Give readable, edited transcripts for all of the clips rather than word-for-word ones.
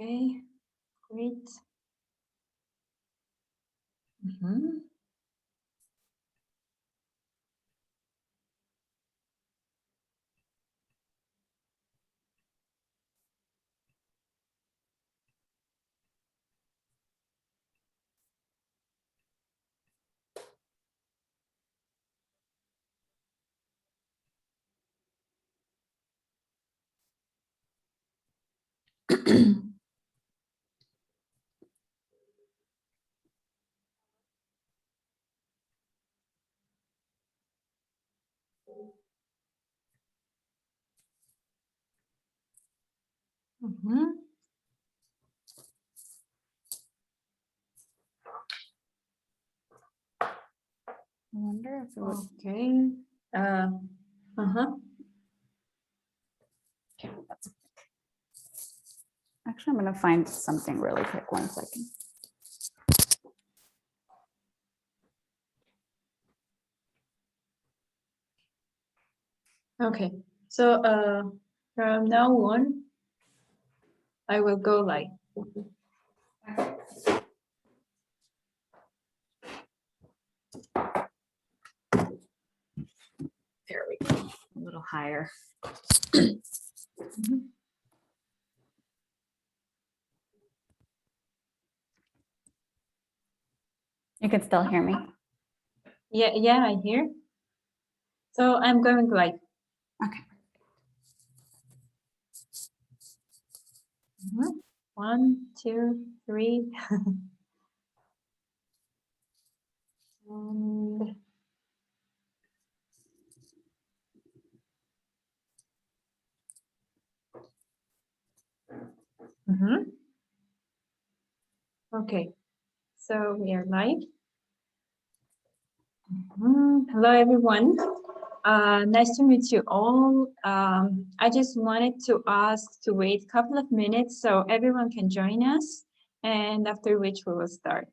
Okay, great. Mhm. Mhm. I wonder if it would. Okay. Uh-huh. Yeah, that's actually, I'm going to find something really quick. 1 second. Okay. So from now on, I will go live. There we go. A little higher. Mhm. You can still hear me. Yeah, I hear. So I'm going live. Okay. Mhm. 1, 2, 3. And mhm. Okay, so we are live. Hello, everyone. Nice to meet you all. I just wanted to ask to wait a couple of minutes so everyone can join us, and after which we will start.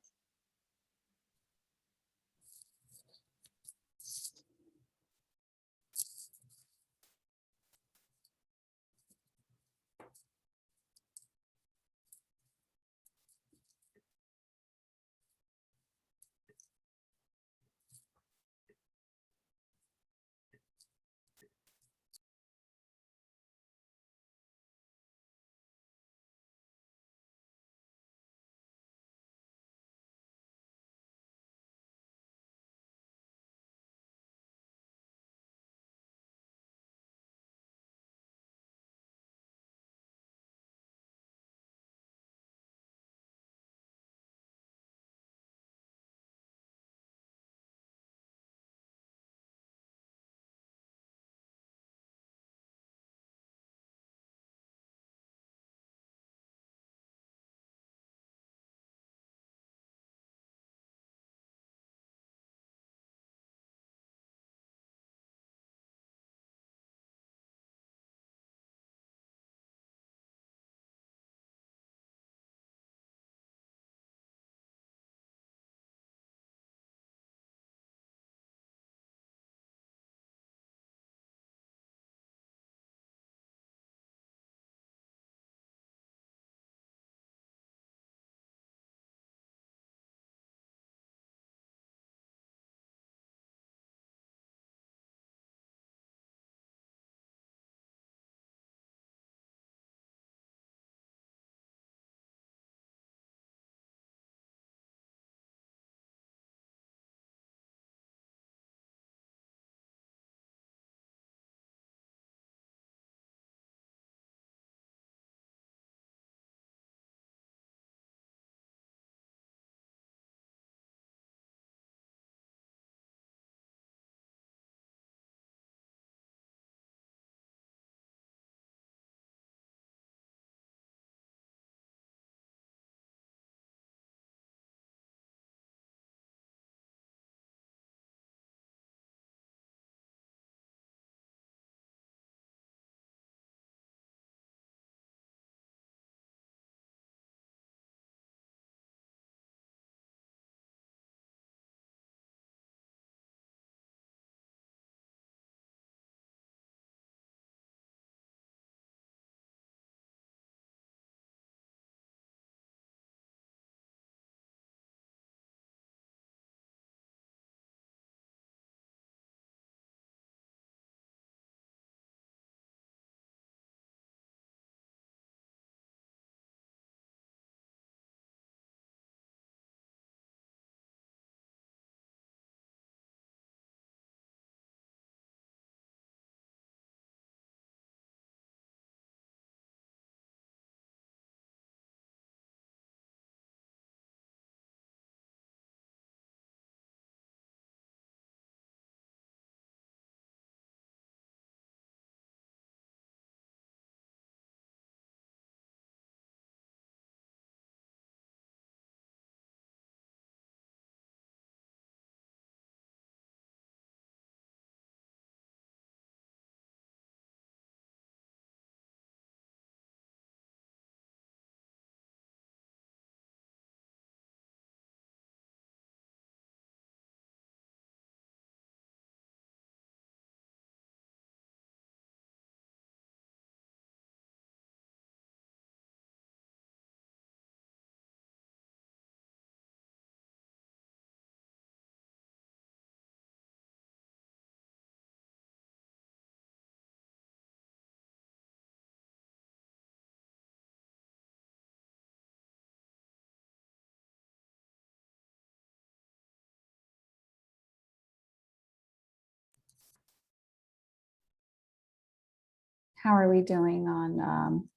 How are we doing on?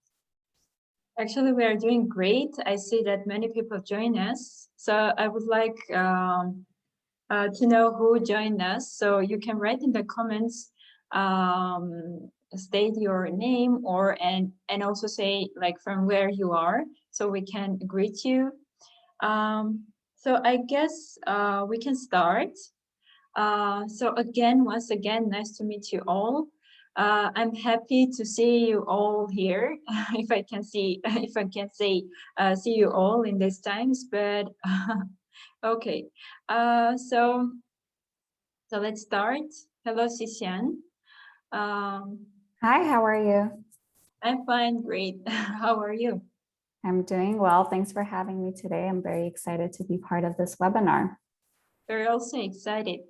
Actually, we are doing great. I see that many people join us. So I would like to know who joined us. So you can write in the comments, state your name and also say like from where you are, so we can greet you. So I guess we can start. So again, once again, nice to meet you all. I'm happy to see you all here. If I can see, if I can say, see you all in these times, but okay. So let's start. Hello, Sisian. Um, Hi, how are you? I'm fine, great. How are you? I'm doing well. Thanks for having me today. I'm very excited to be part of this webinar. We're also excited.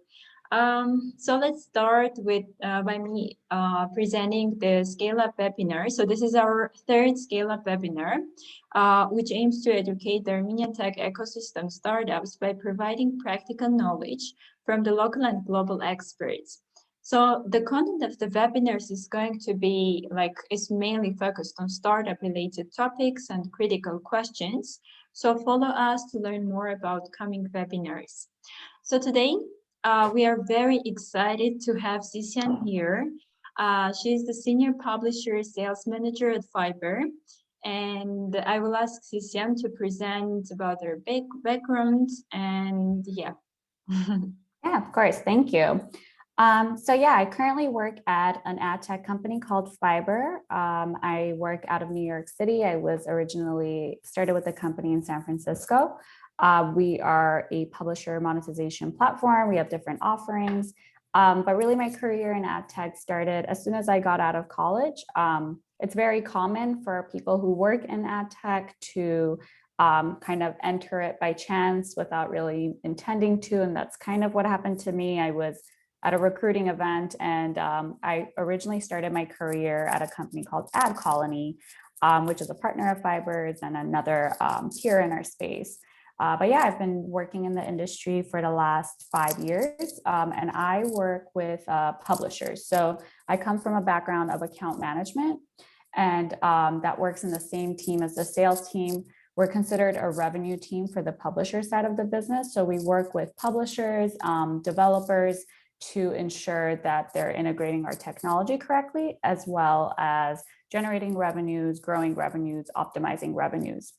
So let's start with by me presenting the Scale Up webinar. So this is our third Scale Up webinar, which aims to educate the Armenian tech ecosystem startups by providing practical knowledge from the local and global experts. So the content of the webinars is going to be is mainly focused on startup related topics and critical questions. So follow us to learn more about coming webinars. So today, we are very excited to have Sisian here. She's the Senior Publisher Sales Manager at Fyber. And I will ask Sisian to present about her background and yeah. Yeah, of course. Thank you. So yeah, I currently work at an ad tech company called Fyber. I work out of New York City. I was originally started with the company in San Francisco. We are a publisher monetization platform. We have different offerings. But really my career in ad tech started as soon as I got out of college. It's very common for people who work in ad tech to kind of enter it by chance without really intending to. And that's kind of what happened to me. I was at a recruiting event and I originally started my career at a company called Ad Colony, which is a partner of Fyber's and another peer in our space. But yeah, I've been working in the industry for the last 5 years and I work with publishers. So I come from a background of account management and that works in the same team as the sales team. We're considered a revenue team for the publisher side of the business. So we work with publishers, developers to ensure that they're integrating our technology correctly, as well as generating revenues, growing revenues, optimizing revenues.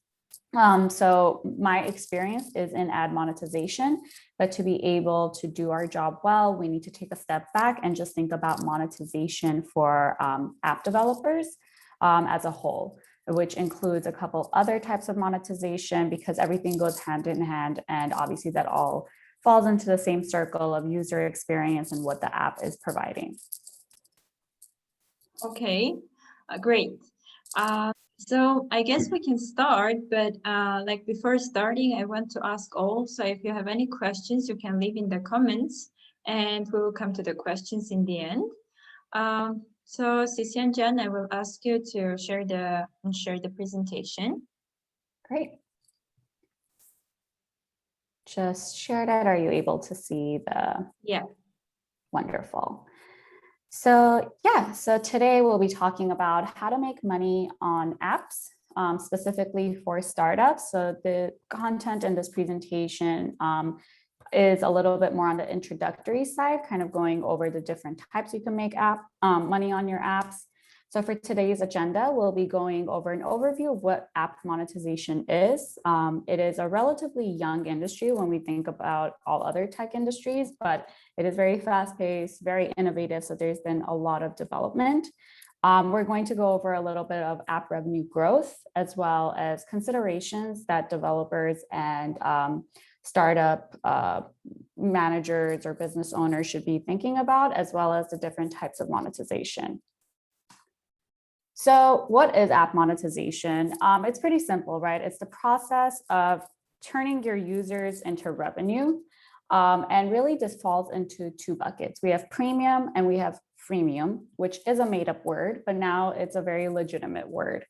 So my experience is in ad monetization, but to be able to do our job well, we need to take a step back and just think about monetization for app developers as a whole, which includes a couple other types of monetization because everything goes hand in hand. And obviously that all falls into the same circle of user experience and what the app is providing. Okay, great. So I guess we can start, but like before starting, I want to ask all, so if you have any questions, you can leave in the comments and we will come to the questions in the end. So Sisian Jan, I will ask you to share the presentation. Great. Just shared it. Are you able to see the? Yeah. Wonderful. So yeah, so today we'll be talking about how to make money on apps, specifically for startups. So the content in this presentation is a little bit more on the introductory side, kind of going over the different types you can make money on your apps. So for today's agenda, we'll be going over an overview of what app monetization is. It is a relatively young industry when we think about all other tech industries, but it is very fast-paced, very innovative. So there's been a lot of development. We're going to go over a little bit of app revenue growth, as well as considerations that developers and startup managers or business owners should be thinking about, as well as the different types of monetization. So what is app monetization? It's pretty simple, right? It's the process of turning your users into revenue. And really this falls into two buckets. We have premium and we have freemium, which is a made up word, but now it's a very legitimate word.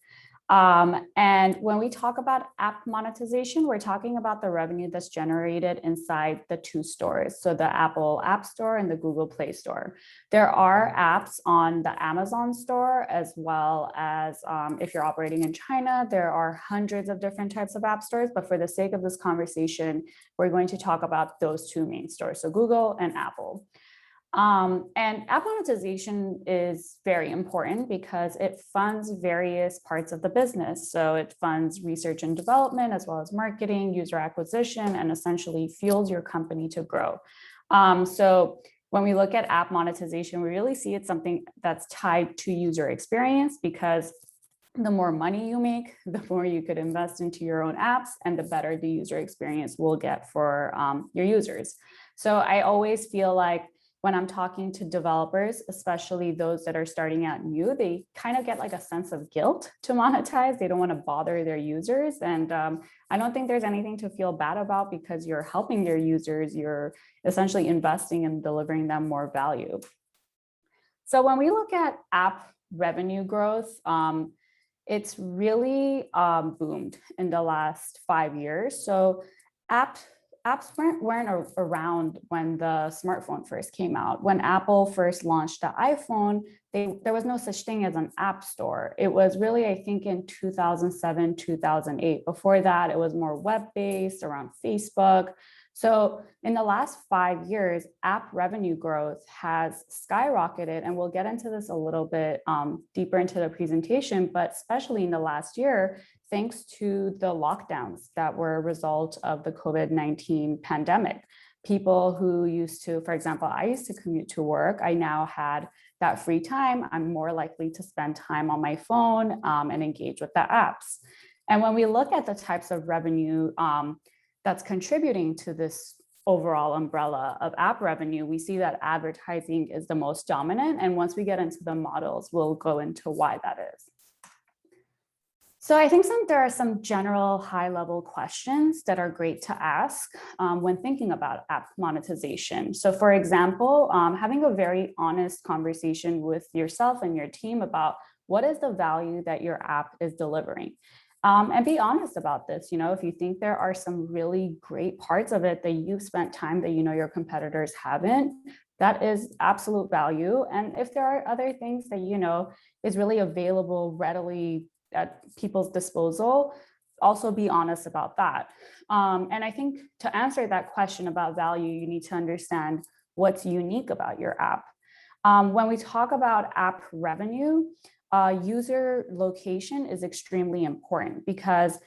And when we talk about app monetization, we're talking about the revenue that's generated inside the two stores. So the Apple App Store and the Google Play Store. There are apps on the Amazon store, as well as if you're operating in China, there are hundreds of different types of app stores. But for the sake of this conversation, we're going to talk about those two main stores, so Google and Apple. And app monetization is very important because it funds various parts of the business. So it funds research and development, as well as marketing, user acquisition, and essentially fuels your company to grow. So when we look at app monetization, we really see it's something that's tied to user experience, because the more money you make, the more you could invest into your own apps, and the better the user experience will get for your users. So I always feel like when I'm talking to developers, especially those that are starting out new, they kind of get like a sense of guilt to monetize. They don't want to bother their users. And I don't think there's anything to feel bad about, because you're helping your users. You're essentially investing in delivering them more value. So when we look at app revenue growth, it's really boomed in the last 5 years. So apps weren't around when the smartphone first came out. When Apple first launched the iPhone, there was no such thing as an app store. It was really, I think, in 2007, 2008. Before that, it was more web-based, around Facebook. So in the last 5 years, app revenue growth has skyrocketed, and we'll get into this a little bit deeper into the presentation, but especially in the last year, thanks to the lockdowns that were a result of the COVID-19 pandemic. People who used to, for example, I used to commute to work. I now had that free time. I'm more likely to spend time on my phone and engage with the apps. And when we look at the types of revenue that's contributing to this overall umbrella of app revenue, we see that advertising is the most dominant. And once we get into the models, we'll go into why that is. So I think there are some general high-level questions that are great to ask when thinking about app monetization. So for example, having a very honest conversation with yourself and your team about what is the value that your app is delivering. And be honest about this. You know, if you think there are some really great parts of it that you've spent time that you know your competitors haven't, that is absolute value. And if there are other things that you know is really available readily at people's disposal, also be honest about that. And I think to answer that question about value, you need to understand what's unique about your app. When we talk about app revenue, user location is extremely important, because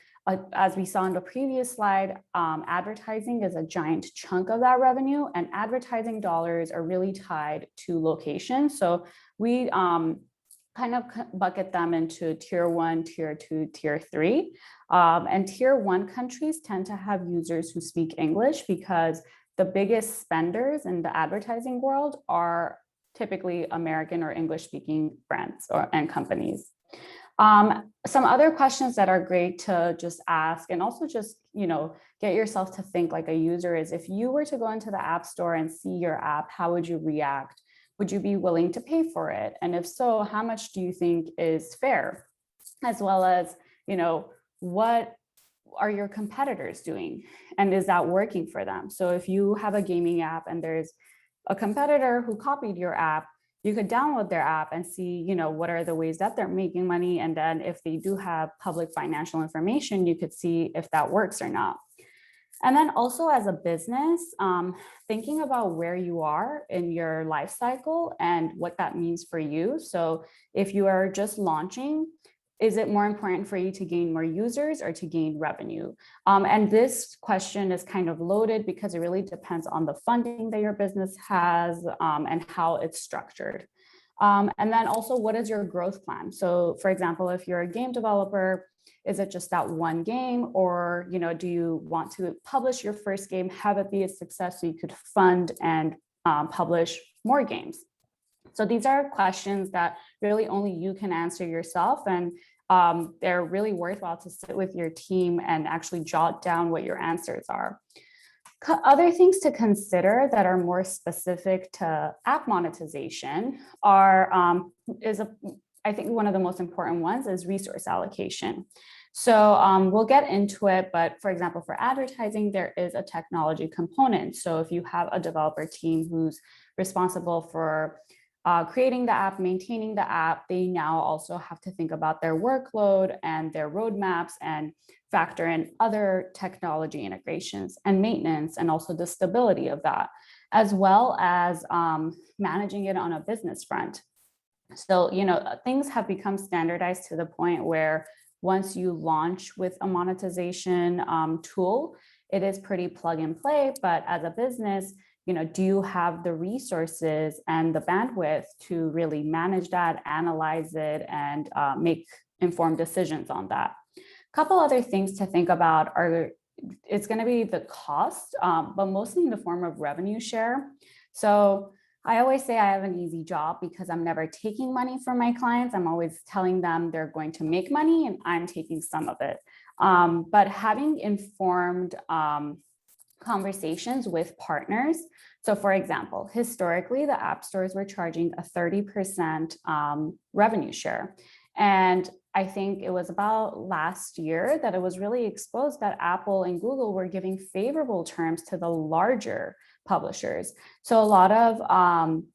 as we saw in the previous slide, advertising is a giant chunk of that revenue, and advertising dollars are really tied to location. So we kind of bucket them into tier 1, tier 2, tier 3. And tier 1 countries tend to have users who speak English, because the biggest spenders in the advertising world are typically American or English speaking brands and companies. Some other questions that are great to just ask, and also just, you know, get yourself to think like a user, is if you were to go into the App Store and see your app, how would you react? Would you be willing to pay for it? And if so, how much do you think is fair? As well as, you know, what are your competitors doing? And is that working for them? So if you have a gaming app and there's a competitor who copied your app, you could download their app and see, you know, what are the ways that they're making money. And then if they do have public financial information, you could see if that works or not. And then also as a business, thinking about where you are in your life cycle and what that means for you. So if you are just launching, is it more important for you to gain more users or to gain revenue? And this question is kind of loaded, because it really depends on the funding that your business has and how it's structured. And then also, what is your growth plan? So for example, if you're a game developer, is it just that one game, or, you know, do you want to publish your first game, have it be a success so you could fund and publish more games? So these are questions that really only you can answer yourself, and they're really worthwhile to sit with your team and actually jot down what your answers are. Other things to consider that are more specific to app monetization are I think one of the most important ones is resource allocation. So we'll get into it, but for example, for advertising, there is a technology component. So if you have a developer team who's responsible for creating the app, maintaining the app, they now also have to think about their workload and their roadmaps and factor in other technology integrations and maintenance, and also the stability of that, as well as managing it on a business front. So, things have become standardized to the point where once you launch with a monetization tool, it is pretty plug and play. But as a business, do you have the resources and the bandwidth to really manage that, analyze it, and make informed decisions on that? A couple other things to think about are, it's going to be the cost, but mostly in the form of revenue share. So I always say I have an easy job because I'm never taking money from my clients. I'm always telling them they're going to make money and I'm taking some of it. But having informed conversations with partners. So for example, historically, the app stores were charging a 30% revenue share. And I think it was about last year that it was really exposed that Apple and Google were giving favorable terms to the larger publishers. So a lot of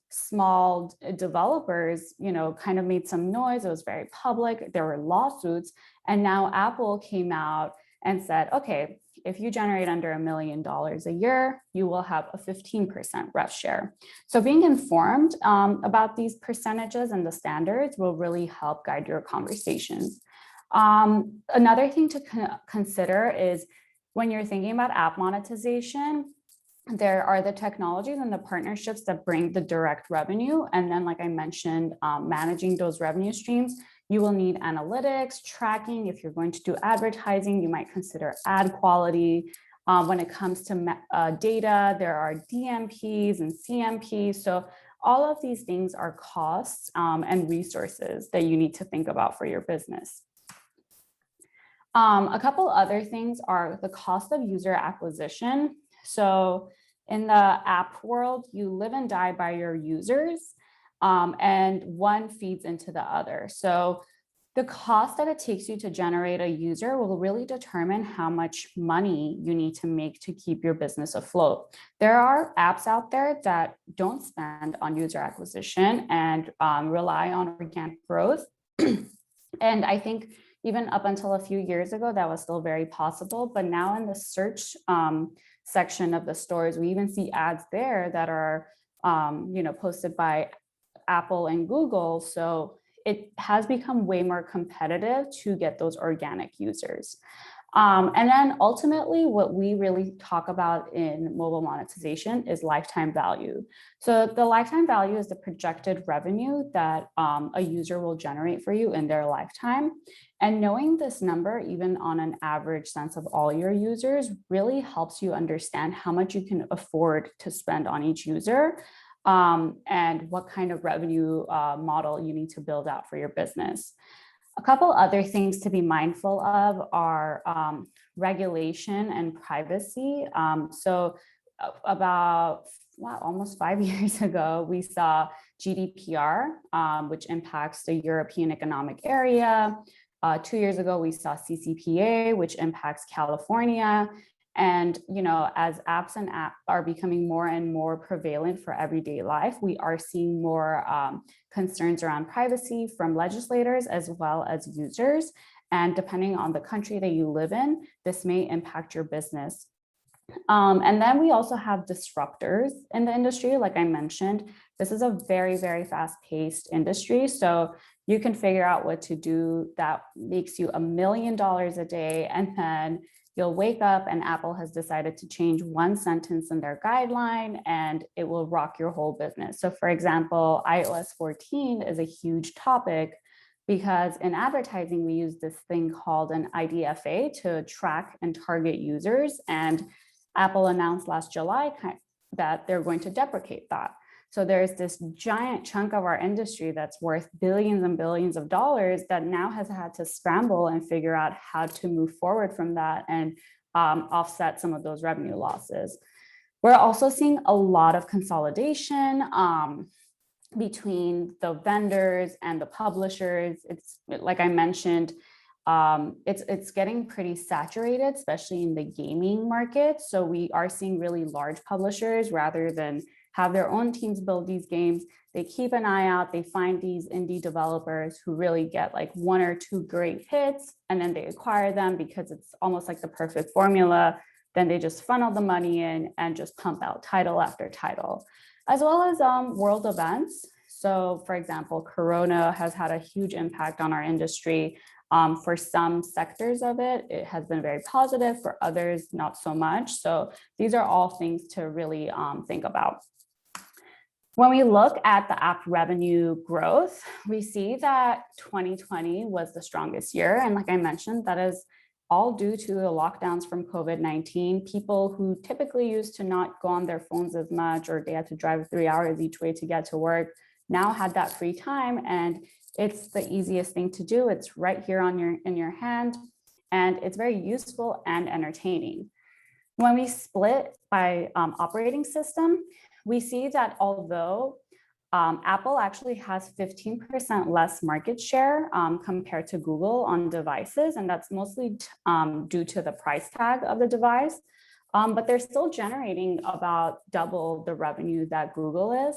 small developers, kind of made some noise. It was very public. There were lawsuits. And now Apple came out and said, okay, if you generate under $1 million a year, you will have a 15% rev share. So being informed about these percentages and the standards will really help guide your conversations. Another thing to consider is when you're thinking about app monetization, there are the technologies and the partnerships that bring the direct revenue. And then, like I mentioned, managing those revenue streams. You will need analytics, tracking. If you're going to do advertising, you might consider ad quality. When it comes to data, there are DMPs and CMPs. So all of these things are costs and resources that you need to think about for your business. A couple other things are the cost of user acquisition. So in the app world, you live and die by your users. And one feeds into the other. So the cost that it takes you to generate a user will really determine how much money you need to make to keep your business afloat. There are apps out there that don't spend on user acquisition and rely on organic growth. And I think even up until a few years ago, that was still very possible. But now in the search section of the stores, we even see ads there that are posted by Apple and Google. So it has become way more competitive to get those organic users. And then ultimately, what we really talk about in mobile monetization is lifetime value. So the lifetime value is the projected revenue that a user will generate for you in their lifetime. And knowing this number, even on an average sense of all your users, really helps you understand how much you can afford to spend on each user. And what kind of revenue model you need to build out for your business. A couple other things to be mindful of are regulation and privacy. So about almost 5 years ago, we saw GDPR, which impacts the European Economic Area. 2 years ago, we saw CCPA, which impacts California. And, as apps and are becoming more and more prevalent for everyday life, we are seeing more concerns around privacy from legislators as well as users. And depending on the country that you live in, this may impact your business. And then we also have disruptors in the industry. Like I mentioned, this is a very, very fast-paced industry. So you can figure out what to do that makes you $1 million a day, and then you'll wake up and Apple has decided to change one sentence in their guideline and it will rock your whole business. So for example, iOS 14 is a huge topic because in advertising, we use this thing called an IDFA to track and target users. And Apple announced last July that they're going to deprecate that. So there's this giant chunk of our industry that's worth billions and billions of dollars that now has had to scramble and figure out how to move forward from that and offset some of those revenue losses. We're also seeing a lot of consolidation. between the vendors and the publishers. It's like I mentioned, it's getting pretty saturated, especially in the gaming market. So we are seeing really large publishers, rather than have their own teams build these games, they keep an eye out, they find these indie developers who really get like 1 or 2 great hits, and then they acquire them because it's almost like the perfect formula. Then they just funnel the money in and just pump out title after title, as well as world events. So for example, Corona has had a huge impact on our industry. For some sectors of it, it has been very positive, for others, not so much. So these are all things to really think about. When we look at the app revenue growth, we see that 2020 was the strongest year. And like I mentioned, that is all due to the lockdowns from COVID-19. People who typically used to not go on their phones as much, or they had to drive 3 hours each way to get to work, now had that free time, and it's the easiest thing to do. It's right here in your hand, and it's very useful and entertaining. When we split by operating system, we see that although Apple actually has 15% less market share compared to Google on devices, and that's mostly due to the price tag of the device, but they're still generating about double the revenue that Google is.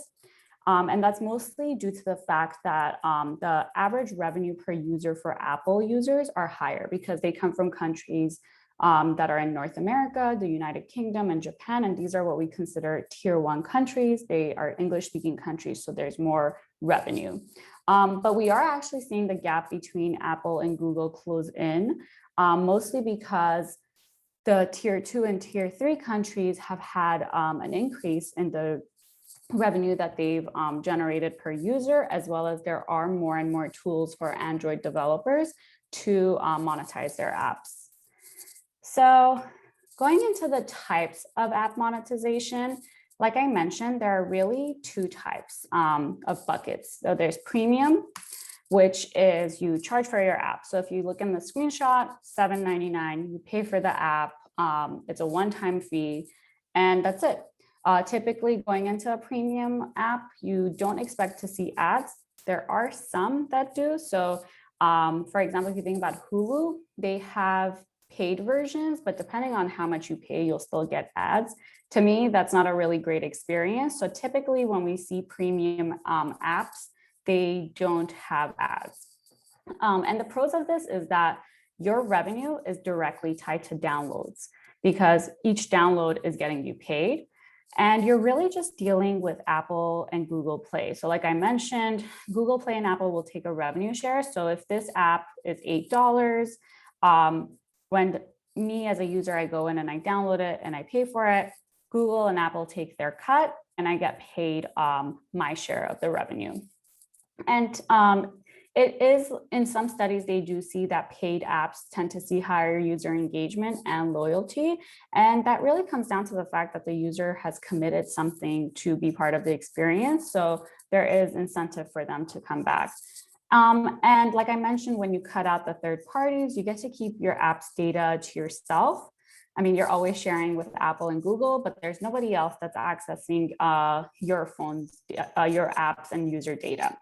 And that's mostly due to the fact that the average revenue per user for Apple users are higher because they come from countries that are in North America, the United Kingdom, and Japan. And these are what we consider tier 1 countries. They are English-speaking countries, so there's more revenue. But we are actually seeing the gap between Apple and Google close in, mostly because the tier 2 and tier 3 countries have had an increase in the revenue that they've generated per user, as well as there are more and more tools for Android developers to monetize their apps. So going into the types of app monetization, like I mentioned, there are really 2 types of buckets. So there's premium, which is you charge for your app. So if you look in the screenshot, $7.99, you pay for the app. It's a one-time fee, and that's it. Typically going into a premium app, you don't expect to see ads. There are some that do. So for example, if you think about Hulu, they have paid versions, but depending on how much you pay, you'll still get ads. To me, that's not a really great experience. So typically when we see premium apps, they don't have ads. And the pros of this is that your revenue is directly tied to downloads because each download is getting you paid. And you're really just dealing with Apple and Google Play. So like I mentioned, Google Play and Apple will take a revenue share. So if this app is $8, when me as a user, I go in and I download it and I pay for it, Google and Apple take their cut and I get paid my share of the revenue. And it is, in some studies, they do see that paid apps tend to see higher user engagement and loyalty. And that really comes down to the fact that the user has committed something to be part of the experience. So there is incentive for them to come back. And like I mentioned, when you cut out the third parties, you get to keep your app's data to yourself. I mean, you're always sharing with Apple and Google, but there's nobody else that's accessing your phone's, your apps and user data.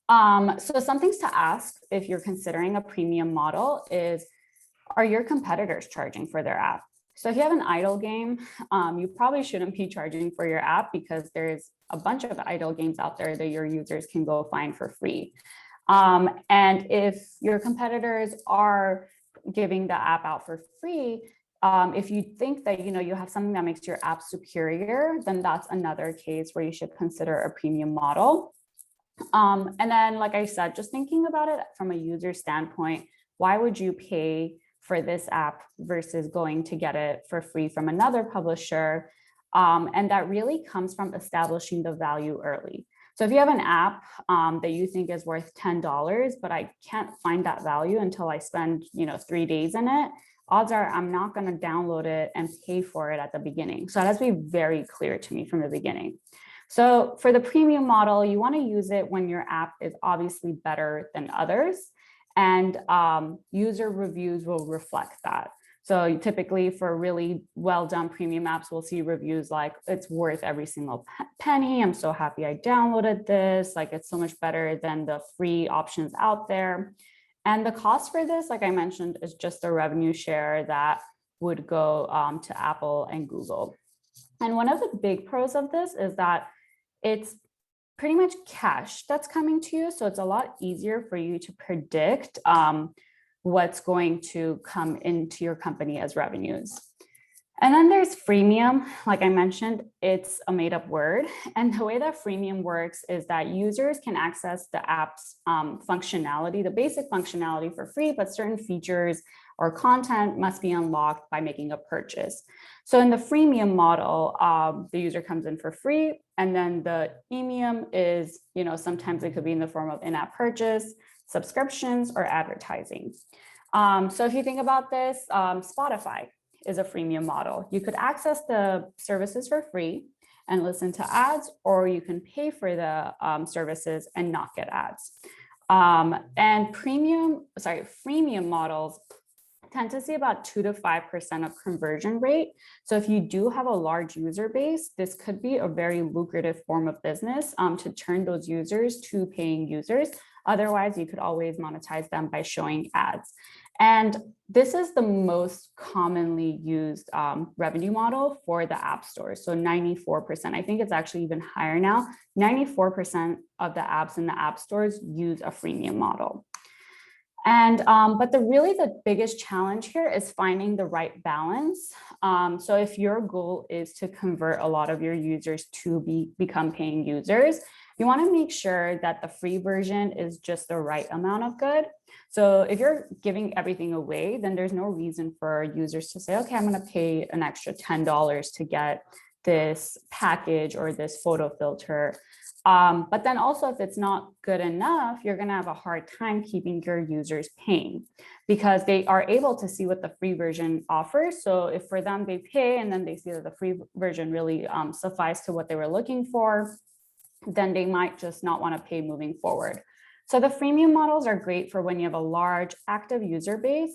So some things to ask if you're considering a premium model is, are your competitors charging for their app? So if you have an idle game, you probably shouldn't be charging for your app because there's a bunch of idle games out there that your users can go find for free. And if your competitors are giving the app out for free, if you think that you have something that makes your app superior, then that's another case where you should consider a premium model. And then, like I said, just thinking about it from a user standpoint, why would you pay for this app versus going to get it for free from another publisher? And that really comes from establishing the value early. So if you have an app that you think is worth $10, but I can't find that value until I spend 3 days in it, odds are I'm not going to download it and pay for it at the beginning. So it has to be very clear to me from the beginning. So for the premium model, you want to use it when your app is obviously better than others, and user reviews will reflect that. So typically for really well done premium apps, we'll see reviews like it's worth every single penny. I'm so happy I downloaded this. Like it's so much better than the free options out there. And the cost for this, like I mentioned, is just a revenue share that would go to Apple and Google. And one of the big pros of this is that it's pretty much cash that's coming to you. So it's a lot easier for you to predict what's going to come into your company as revenues. And then there's freemium. Like I mentioned, it's a made up word. And the way that freemium works is that users can access the app's functionality, the basic functionality for free, but certain features or content must be unlocked by making a purchase. So in the freemium model, the user comes in for free. And then the premium is, sometimes it could be in the form of in-app purchase, subscriptions, or advertising. So if you think about this, Spotify is a freemium model. You could access the services for free and listen to ads, or you can pay for the services and not get ads. And freemium models tend to see about 2 to 5% of conversion rate. So if you do have a large user base, this could be a very lucrative form of business to turn those users to paying users. Otherwise, you could always monetize them by showing ads. And this is the most commonly used revenue model for the app stores. So 94%, I think it's actually even higher now. 94% of the apps in the app stores use a freemium model. And but the biggest challenge here is finding the right balance. So if your goal is to convert a lot of your users to become paying users, you want to make sure that the free version is just the right amount of good. So if you're giving everything away, then there's no reason for users to say, okay, I'm going to pay an extra $10 to get this package or this photo filter. But then also, if it's not good enough, you're going to have a hard time keeping your users paying because they are able to see what the free version offers. So if for them they pay and then they see that the free version really suffices to what they were looking for, then they might just not want to pay moving forward. So the freemium models are great for when you have a large active user base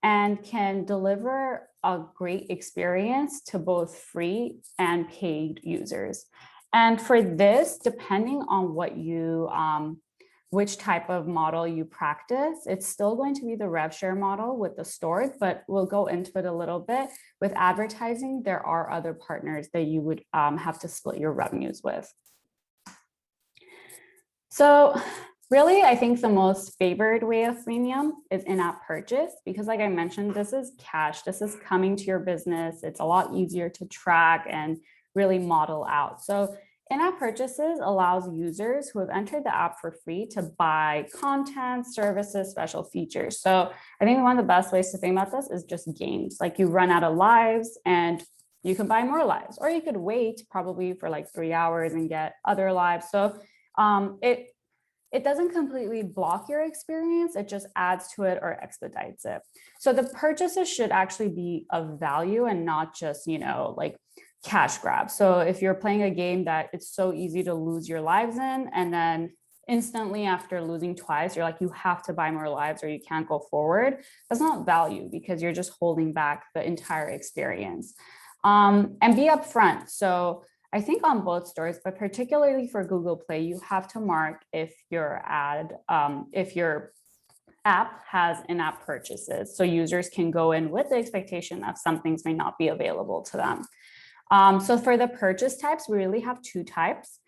and can deliver a great experience to both free and paid users. And for this, depending on what which type of model you practice, it's still going to be the rev share model with the stores, but we'll go into it a little bit. With advertising, there are other partners that you would have to split your revenues with. So really, I think the most favored way of freemium is in-app purchase, because like I mentioned, this is cash, this is coming to your business. It's a lot easier to track and really model out. So in-app purchases allows users who have entered the app for free to buy content, services, special features. So I think one of the best ways to think about this is just games. Like you run out of lives and you can buy more lives, or you could wait probably for like 3 hours and get other lives. So it doesn't completely block your experience, it just adds to it or expedites it. So the purchases should actually be of value and not just, like cash grab. So if you're playing a game that it's so easy to lose your lives in, and then instantly after losing twice, you're like, you have to buy more lives or you can't go forward, that's not value because you're just holding back the entire experience. And be upfront. So I think on both stores, but particularly for Google Play, you have to mark if your app has in-app purchases. So users can go in with the expectation that some things may not be available to them. So for the purchase types, we really have 2 types.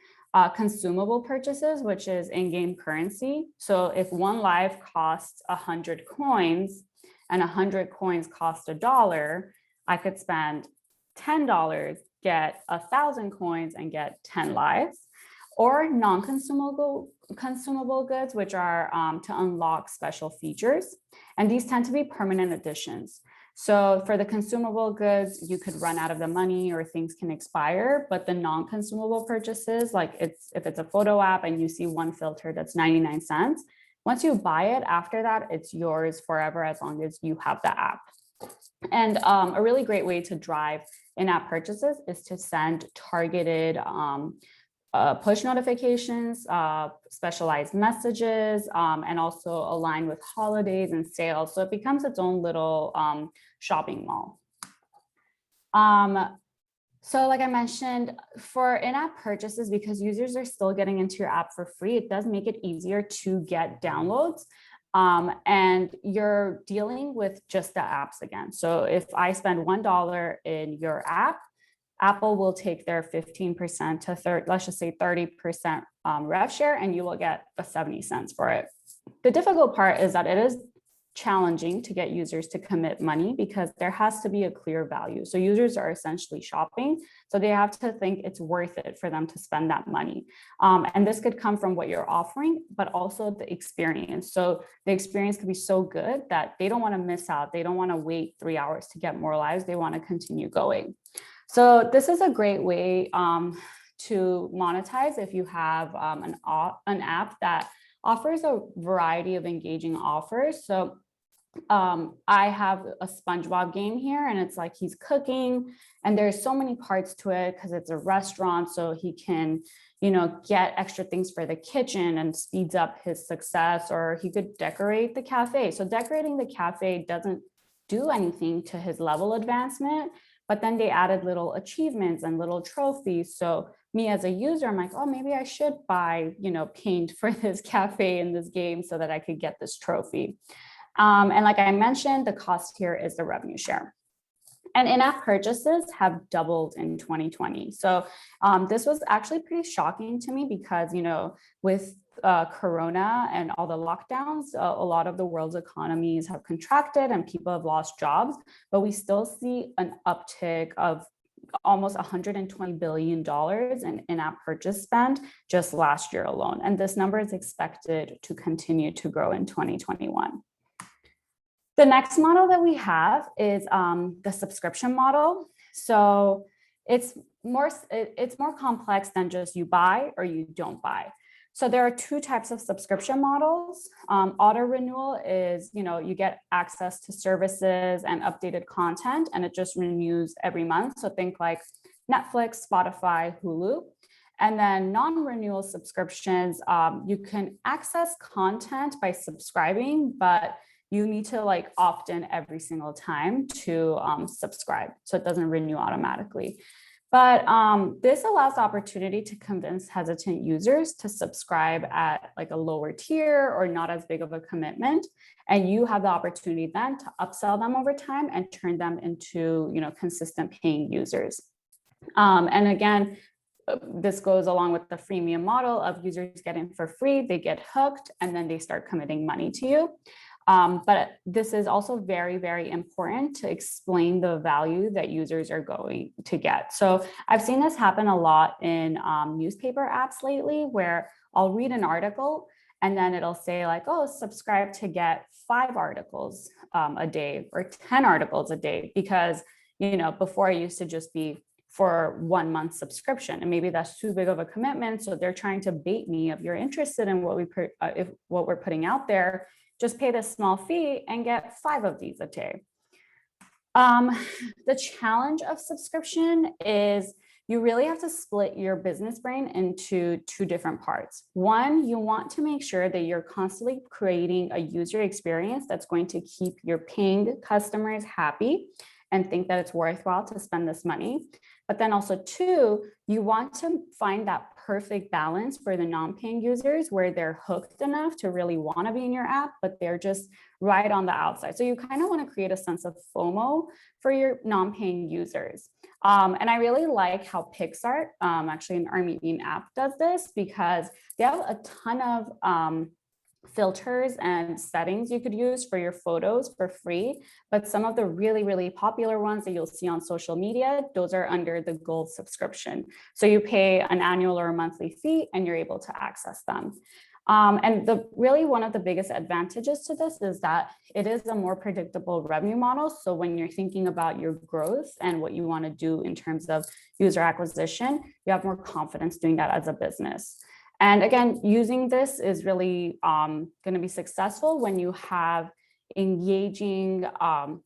Consumable purchases, which is in-game currency. So if 1 live costs 100 coins and 100 coins cost $1, I could spend $10, get 1,000 coins and get 10 lives. Or non-consumable goods, which are to unlock special features. And these tend to be permanent additions. So for the consumable goods, you could run out of the money or things can expire, but the non-consumable purchases, like if it's a photo app and you see 1 filter that's 99 cents, once you buy it, after that, it's yours forever as long as you have the app. And a really great way to drive in-app purchases is to send targeted push notifications, specialized messages, and also align with holidays and sales. So it becomes its own little shopping mall. So like I mentioned, for in-app purchases, because users are still getting into your app for free, it does make it easier to get downloads. And you're dealing with just the apps again. So if I spend $1 in your app, Apple will take their 15% to 30, let's just say 30% rev share, and you will get the 70 cents for it. The difficult part is that it is challenging to get users to commit money because there has to be a clear value. So users are essentially shopping, so they have to think it's worth it for them to spend that money. And this could come from what you're offering, but also the experience. So the experience could be so good that they don't want to miss out. They don't want to wait 3 hours to get more lives. They want to continue going. So this is a great way to monetize if you have an app that offers a variety of engaging offers. So I have a SpongeBob game here, and it's like he's cooking, and there's so many parts to it because it's a restaurant. So he can, get extra things for the kitchen and speeds up his success, or he could decorate the cafe. So decorating the cafe doesn't do anything to his level advancement, but then they added little achievements and little trophies. So me as a user, I'm like, oh, maybe I should buy, paint for this cafe in this game so that I could get this trophy. And like I mentioned, the cost here is the revenue share. And in-app purchases have doubled in 2020. So this was actually pretty shocking to me because, with Corona and all the lockdowns, a lot of the world's economies have contracted and people have lost jobs, but we still see an uptick of almost $120 billion in in-app purchase spend just last year alone. And this number is expected to continue to grow in 2021. The next model that we have is the subscription model. So it's more complex than just you buy or you don't buy. So there are two types of subscription models. Auto renewal is, you get access to services and updated content, and it just renews every month. So think like Netflix, Spotify, Hulu. And then non-renewal subscriptions, you can access content by subscribing, but you need to opt in every single time to subscribe. So it doesn't renew automatically. But this allows the opportunity to convince hesitant users to subscribe at a lower tier or not as big of a commitment. And you have the opportunity then to upsell them over time and turn them into consistent paying users. And again, this goes along with the freemium model of users getting for free, they get hooked, and then they start committing money to you. But this is also very, very important to explain the value that users are going to get. So I've seen this happen a lot in newspaper apps lately, where I'll read an article and then it'll say oh, subscribe to get 5 articles a day or 10 articles a day, because, before it used to just be for 1 month subscription, and maybe that's too big of a commitment. So they're trying to bait me. If you're interested in what we're putting out there, just pay this small fee and get 5 of these a day. The challenge of subscription is you really have to split your business brain into 2 different parts. One, you want to make sure that you're constantly creating a user experience that's going to keep your paying customers happy and think that it's worthwhile to spend this money. But then also 2, you want to find that perfect balance for the non-paying users where they're hooked enough to really want to be in your app, but they're just right on the outside. So you kind of want to create a sense of FOMO for your non-paying users. And I really like how PixArt, actually an Army Beam app, does this, because they have a ton of filters and settings you could use for your photos for free. But some of the really, really popular ones that you'll see on social media, those are under the gold subscription. So you pay an annual or a monthly fee and you're able to access them. And really one of the biggest advantages to this is that it is a more predictable revenue model. So when you're thinking about your growth and what you want to do in terms of user acquisition, you have more confidence doing that as a business. And again, using this is really going to be successful when you have engaging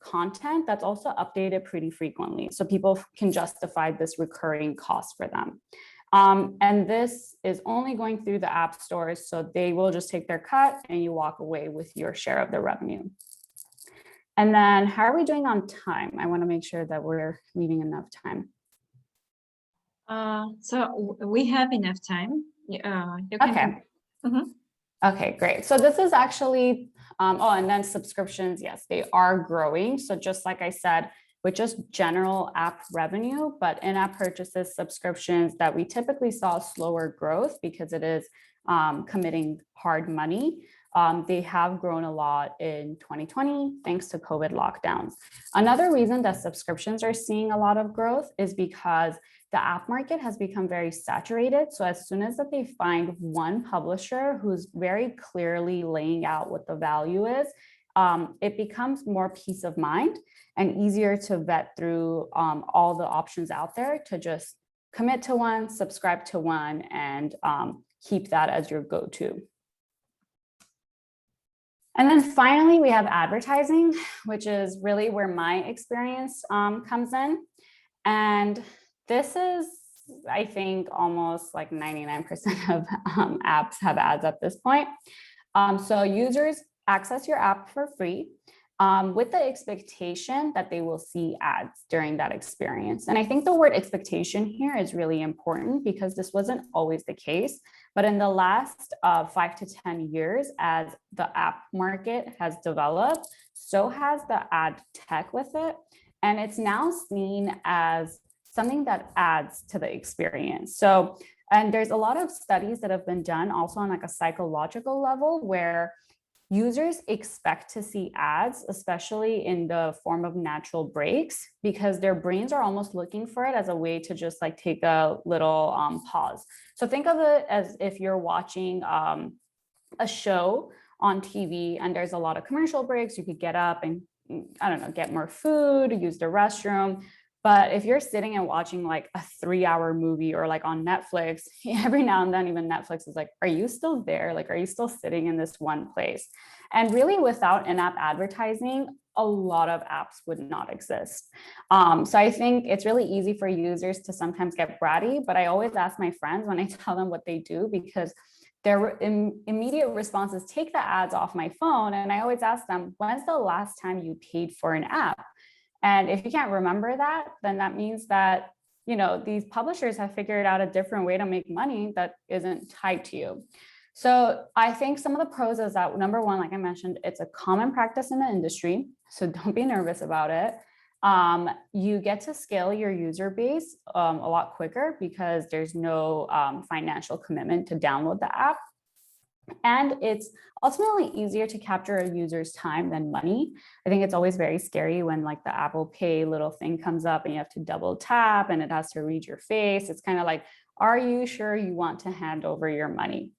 content that's also updated pretty frequently. So people can justify this recurring cost for them. And this is only going through the app stores. So they will just take their cut and you walk away with your share of the revenue. And then how are we doing on time? I want to make sure that we're leaving enough time. So we have enough time. You can. Okay. Okay, great. So this is actually, and then subscriptions, yes, they are growing. So just like I said, with just general app revenue, but in-app purchases, subscriptions that we typically saw slower growth because it is committing hard money. They have grown a lot in 2020 thanks to COVID lockdowns. Another reason that subscriptions are seeing a lot of growth is because the app market has become very saturated. So as soon as that they find one publisher who's very clearly laying out what the value is, it becomes more peace of mind and easier to vet through all the options out there to just commit to one, subscribe to one, and keep that as your go-to. And then finally, we have advertising, which is really where my experience comes in. And this is, I think, almost like 99% of apps have ads at this point. So users access your app for free with the expectation that they will see ads during that experience. And I think the word expectation here is really important because this wasn't always the case. But in the last 5 to 10 years, as the app market has developed, so has the ad tech with it. And it's now seen as something that adds to the experience. So, and there's a lot of studies that have been done also on like a psychological level where users expect to see ads, especially in the form of natural breaks, because their brains are almost looking for it as a way to just like take a little pause. So think of it as if you're watching a show on TV and there's a lot of commercial breaks. You could get up and, I don't know, get more food, use the restroom. But if you're sitting and watching like a 3-hour movie or like on Netflix, every now and then even Netflix is like, are you still there? Like, are you still sitting in this one place? And really without in-app advertising, a lot of apps would not exist. So I think it's really easy for users to sometimes get bratty, but I always ask my friends when I tell them what they do because their immediate response is take the ads off my phone. And I always ask them, when's the last time you paid for an app? And if you can't remember that, then that means that, you know, these publishers have figured out a different way to make money that isn't tied to you. So I think some of the pros is that, number one, like I mentioned, it's a common practice in the industry. So don't be nervous about it. You get to scale your user base a lot quicker because there's no financial commitment to download the app. And it's ultimately easier to capture a user's time than money. I think it's always very scary when like the Apple Pay little thing comes up and you have to double tap and it has to read your face. It's kind of like, are you sure you want to hand over your money?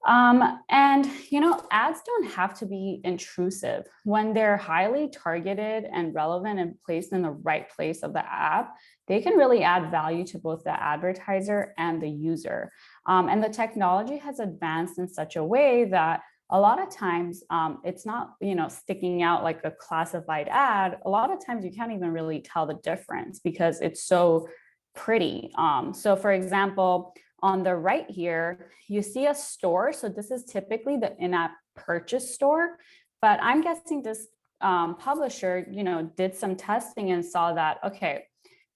And, you know, ads don't have to be intrusive. When they're highly targeted and relevant and placed in the right place of the app, they can really add value to both the advertiser and the user. And the technology has advanced in such a way that a lot of times it's not, you know, sticking out like a classified ad. A lot of times you can't even really tell the difference because it's so pretty. So for example, on the right here, you see a store. So this is typically the in-app purchase store, but I'm guessing this publisher, you know, did some testing and saw that, okay,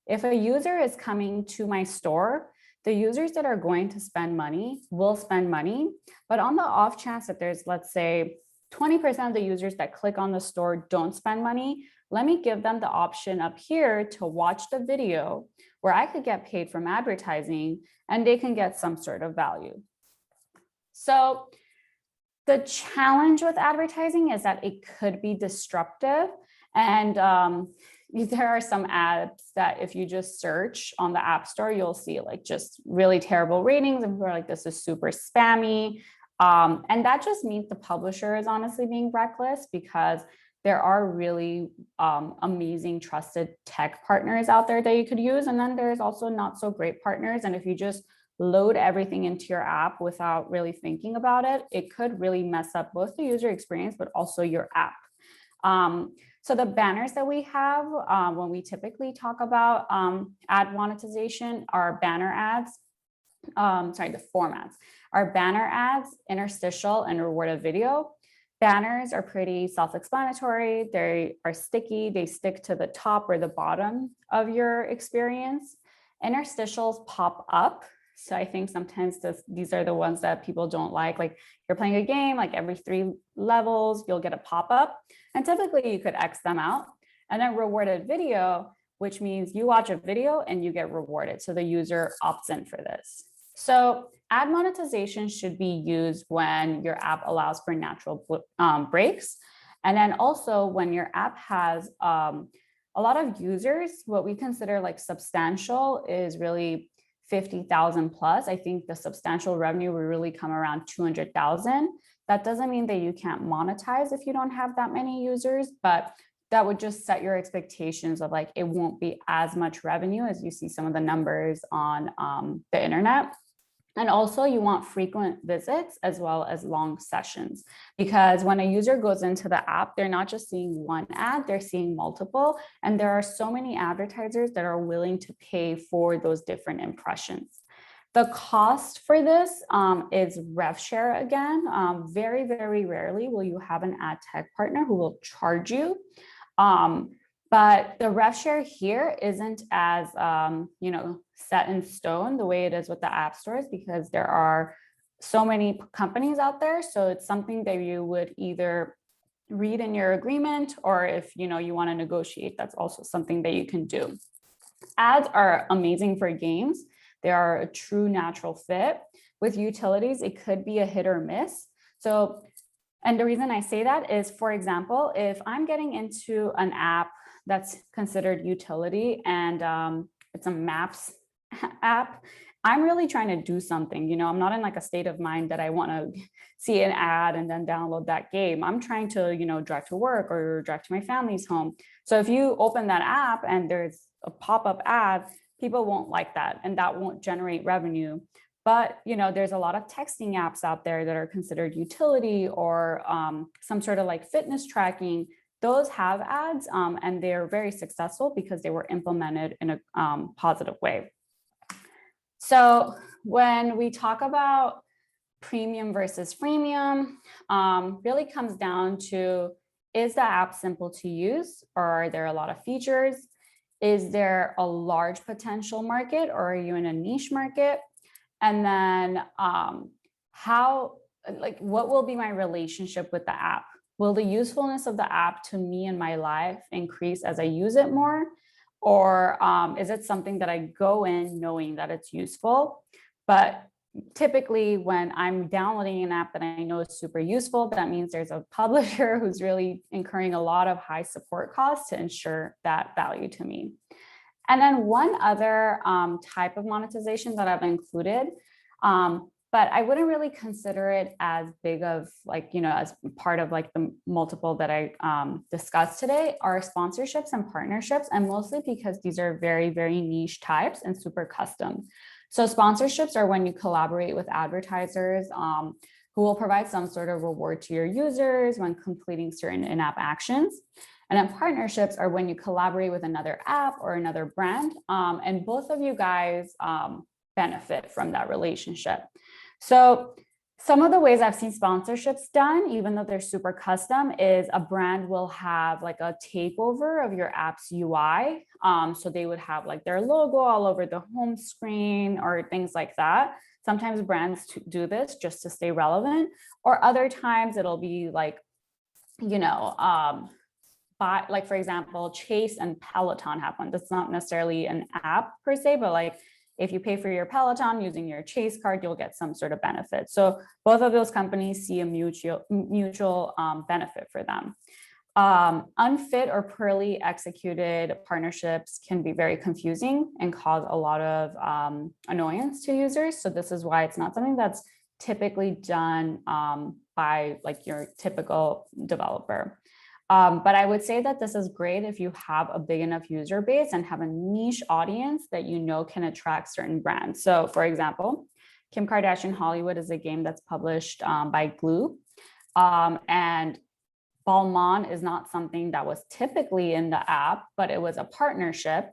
if a user is coming to my store, the users that are going to spend money will spend money. But on the off chance that there's, let's say, 20% of the users that click on the store don't spend money, let me give them the option up here to watch the video where I could get paid from advertising and they can get some sort of value. So the challenge with advertising is that it could be disruptive. And there are some ads that if you just search on the App Store, you'll see like just really terrible ratings and people are like, this is super spammy. And that just means the publisher is honestly being reckless because there are really amazing trusted tech partners out there that you could use. And then there's also not so great partners. And if you just load everything into your app without really thinking about it, it could really mess up both the user experience, but also your app. So the banners that we have when we typically talk about ad monetization are banner ads. the formats are banner ads, interstitial, and rewarded video. Banners are pretty self-explanatory. They are sticky. They stick to the top or the bottom of your experience. Interstitials pop up. So I think sometimes these are the ones that people don't like. Like you're playing a game, like every 3 levels, you'll get a pop-up. And typically you could X them out. And then rewarded video, which means you watch a video and you get rewarded. So the user opts in for this. So ad monetization should be used when your app allows for natural breaks. And then also when your app has a lot of users, what we consider like substantial is really 50,000 plus. I think the substantial revenue will really come around 200,000. That doesn't mean that you can't monetize if you don't have that many users, but that would just set your expectations of like, it won't be as much revenue as you see some of the numbers on the internet. And also you want frequent visits as well as long sessions, because when a user goes into the app, they're not just seeing one ad, they're seeing multiple. And there are so many advertisers that are willing to pay for those different impressions. The cost for this is rev share again. Very, very rarely will you have an ad tech partner who will charge you. But the rev share here isn't as, set in stone the way it is with the app stores, because there are so many companies out there. So it's something that you would either read in your agreement, or if, you want to negotiate, that's also something that you can do. Ads are amazing for games. They are a true natural fit. With utilities, it could be a hit or miss. So, and the reason I say that is, for example, if I'm getting into an app that's considered utility and it's a maps app, I'm really trying to do something. I'm not in like a state of mind that I want to see an ad and then download that game. I'm trying to, drive to work or drive to my family's home. So if you open that app and there's a pop-up ad, people won't like that, and that won't generate revenue. But, there's a lot of texting apps out there that are considered utility, or some sort of like fitness tracking. Those have ads, and they're very successful because they were implemented in a positive way. So when we talk about premium versus freemium, really comes down to, is the app simple to use, or are there a lot of features? Is there a large potential market, or are you in a niche market? And then what will be my relationship with the app? Will the usefulness of the app to me and my life increase as I use it more? Or is it something that I go in knowing that it's useful? But typically when I'm downloading an app that I know is super useful, that means there's a publisher who's really incurring a lot of high support costs to ensure that value to me. And then one other type of monetization that I've included, but I wouldn't really consider it as big of as part of like the multiple that I discussed today, are sponsorships and partnerships, and mostly because these are very, very niche types and super custom. So sponsorships are when you collaborate with advertisers who will provide some sort of reward to your users when completing certain in-app actions. And then partnerships are when you collaborate with another app or another brand, and both of you guys benefit from that relationship. So some of the ways I've seen sponsorships done, even though they're super custom, is a brand will have like a takeover of your app's UI. So they would have like their logo all over the home screen or things like that. Sometimes brands do this just to stay relevant, or other times it'll be like, like for example, Chase and Peloton have one. That's not necessarily an app per se, but like if you pay for your Peloton using your Chase card, you'll get some sort of benefit. So both of those companies see a mutual benefit for them. Unfit or poorly executed partnerships can be very confusing and cause a lot of annoyance to users. So this is why it's not something that's typically done by like your typical developer. But I would say that this is great if you have a big enough user base and have a niche audience that can attract certain brands. So for example, Kim Kardashian Hollywood is a game that's published by Glue. And Balmain is not something that was typically in the app, but it was a partnership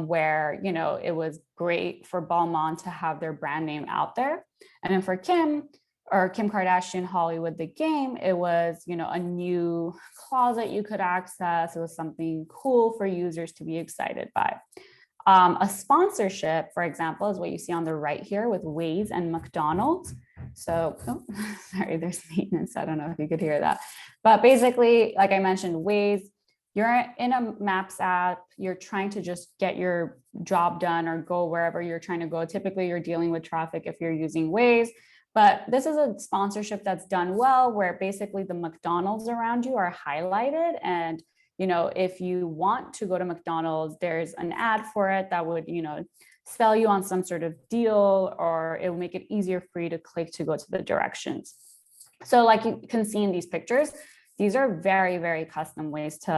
where, you know, it was great for Balmain to have their brand name out there. And then for Kim Kardashian Hollywood, the game, it was, you know, a new closet you could access. It was something cool for users to be excited by. A sponsorship, for example, is what you see on the right here with Waze and McDonald's. So, oh, sorry, there's maintenance. I don't know if you could hear that. But basically, like I mentioned, Waze, you're in a Maps app, you're trying to just get your job done or go wherever you're trying to go. Typically, you're dealing with traffic if you're using Waze. But this is a sponsorship that's done well, where basically the McDonald's around you are highlighted. And, you know, if you want to go to McDonald's, there's an ad for it that would, you know, sell you on some sort of deal, or it will make it easier for you to click to go to the directions. So like you can see in these pictures, these are very, very custom ways to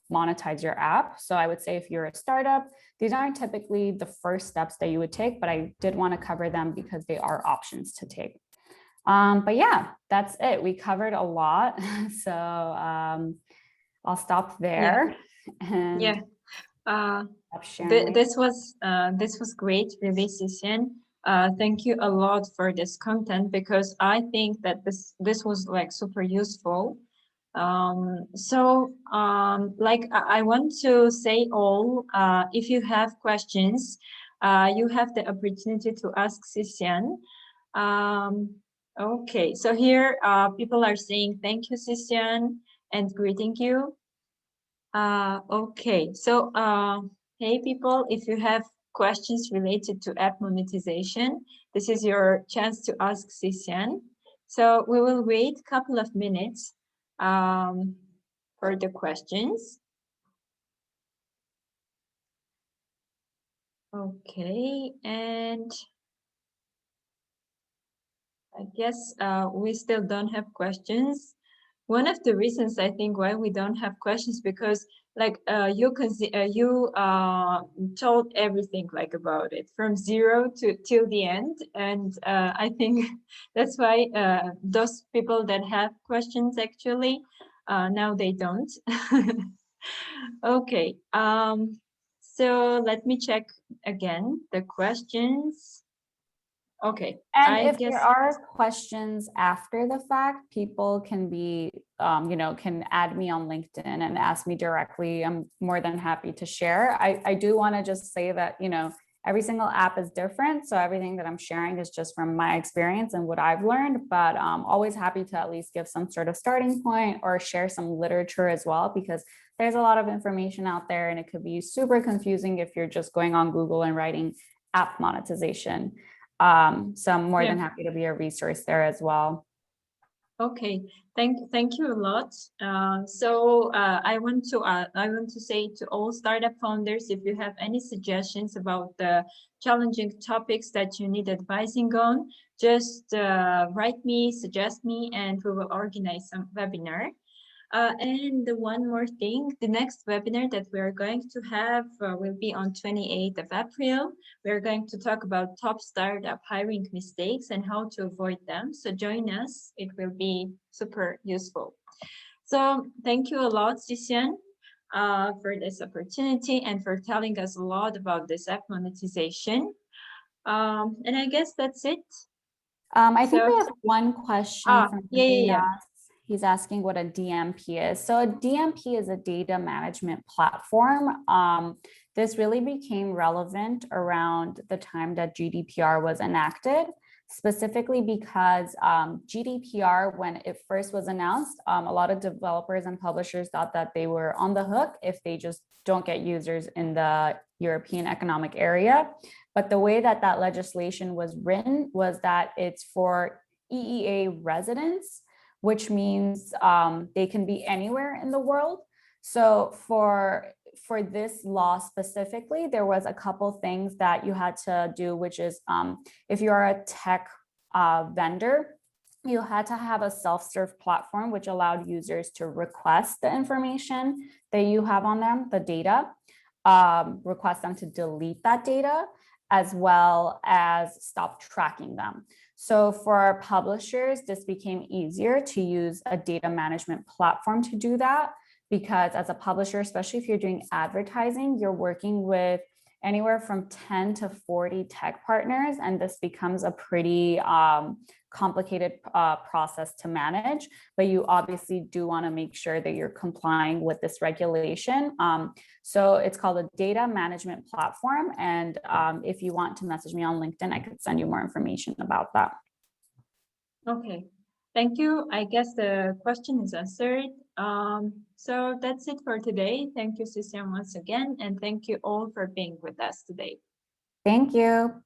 monetize your app. So I would say if you're a startup, these aren't typically the first steps that you would take, but I did want to cover them because they are options to take. But yeah, that's it. We covered a lot. So I'll stop there. Yeah. And this was great, really, Sisian. Thank you a lot for this content, because I think that this was like super useful. Like I want to say if you have questions, you have the opportunity to ask Sisian. Okay, so here people are saying thank you, Sisian, and greeting you. Okay, so hey people, if you have questions related to app monetization, this is your chance to ask Sisian. So we will wait a couple of minutes for the questions. Okay, and I guess we still don't have questions. One of the reasons I think why we don't have questions, because like you told everything like about it from zero to till the end, and I think that's why those people that have questions actually now they don't. Okay, so let me check again the questions. Okay. And if there are questions after the fact, people can be, you know, can add me on LinkedIn and ask me directly. I'm more than happy to share. I do want to just say that, you know, every single app is different. So everything that I'm sharing is just from my experience and what I've learned, but always happy to at least give some sort of starting point or share some literature as well, because there's a lot of information out there and it could be super confusing if you're just going on Google and writing app monetization. So I'm more than happy to be a resource there as well. Okay, thank you a lot. I want to say to all startup founders, if you have any suggestions about the challenging topics that you need advising on, just write me, suggest me, and we will organize some webinar. And one more thing, the next webinar that we are going to have will be on 28th of April. We're going to talk about top startup hiring mistakes and how to avoid them. So join us, it will be super useful. So thank you a lot, Sisian, for this opportunity and for telling us a lot about this app monetization. And I guess that's it. I think we have one question from yeah. He's asking what a DMP is. So a DMP is a data management platform. This really became relevant around the time that GDPR was enacted, specifically because GDPR, when it first was announced, a lot of developers and publishers thought that they were on the hook if they just don't get users in the European Economic Area. But the way that that legislation was written was that it's for EEA residents, which means they can be anywhere in the world. So for this law specifically, there was a couple things that you had to do, which is if you are a tech vendor, you had to have a self-serve platform, which allowed users to request the information that you have on them, the data, request them to delete that data, as well as stop tracking them. So for publishers, this became easier to use a data management platform to do that. because as a publisher, especially if you're doing advertising, you're working with anywhere from 10 to 40 tech partners, and this becomes a pretty complicated process to manage, but you obviously do want to make sure that you're complying with this regulation. So it's called a data management platform, and if you want to message me on LinkedIn, I could send you more information about that. Okay, thank you. I guess the question is answered. So that's it for today. Thank you, Sisian, once again, and thank you all for being with us today. Thank you.